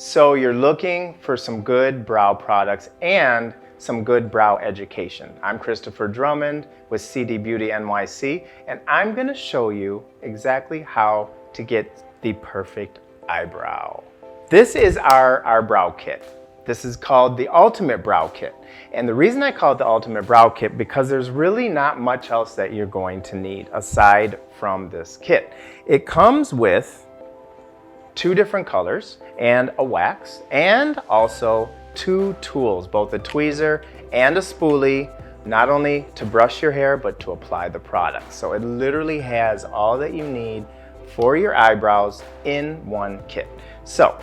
So you're looking for some good brow products and some good brow education. I'm Christopher Drummond with CD Beauty NYC, and I'm gonna show you exactly how to get the perfect eyebrow. This is our brow kit. This is called the Ultimate Brow Kit. And the reason I call it the Ultimate Brow Kit, because there's really not much else that you're going to need aside from this kit. It comes with 2 different colors and a wax, and also 2 tools, both a tweezer and a spoolie, not only to brush your hair, but to apply the product. So it literally has all that you need for your eyebrows in one kit. So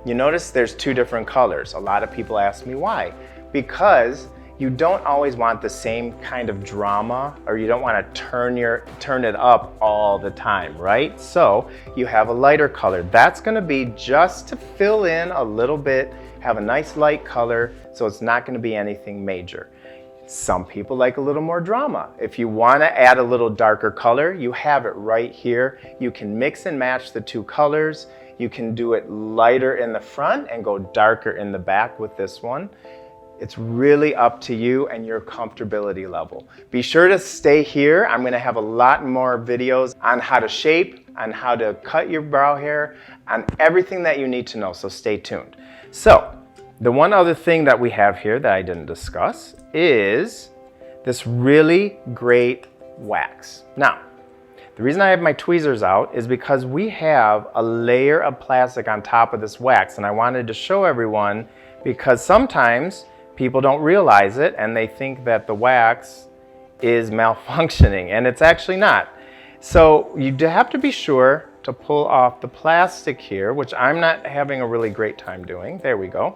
you notice there's 2 different colors. A lot of people ask me why. Because you don't always want the same kind of drama, or you don't want to turn it up all the time, right? So you have a lighter color. That's going to be just to fill in a little bit, have a nice light color, so it's not going to be anything major. Some people like a little more drama. If you want to add a little darker color, you have it right here. You can mix and match the 2 colors. You can do it lighter in the front and go darker in the back with this one. It's really up to you and your comfortability level. Be sure to stay here. I'm gonna have a lot more videos on how to shape, on how to cut your brow hair, on everything that you need to know, so stay tuned. So, the one other thing that we have here that I didn't discuss is this really great wax. Now, the reason I have my tweezers out is because we have a layer of plastic on top of this wax, and I wanted to show everyone because sometimes people don't realize it and they think that the wax is malfunctioning, and it's actually not. So you have to be sure to pull off the plastic here, which I'm not having a really great time doing. There we go.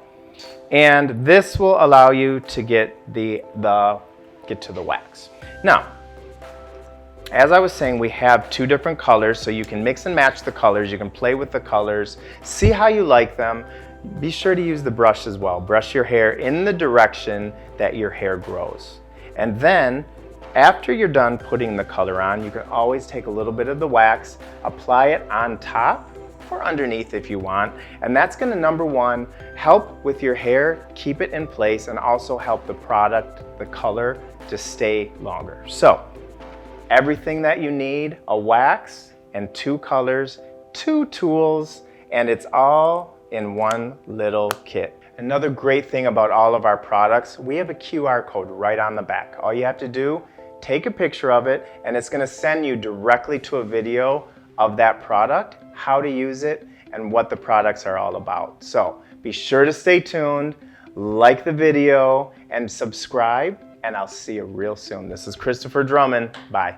And this will allow you to get to the wax. Now, as I was saying, we have 2 different colors, so you can mix and match the colors. You can play with the colors, see how you like them. Be sure to use the brush as well. Brush your hair in the direction that your hair grows. And then, after you're done putting the color on, you can always take a little bit of the wax, apply it on top or underneath if you want. And that's gonna, number 1, help with your hair, keep it in place, and also help the product, the color, to stay longer. So, everything that you need, a wax and 2 colors, 2 tools, and it's all in one little kit. Another great thing about all of our products, we have a QR code right on the back. All you have to do, take a picture of it, and it's gonna send you directly to a video of that product, how to use it, and what the products are all about. So be sure to stay tuned, like the video, and subscribe, and I'll see you real soon. This is Christopher Drummond. Bye.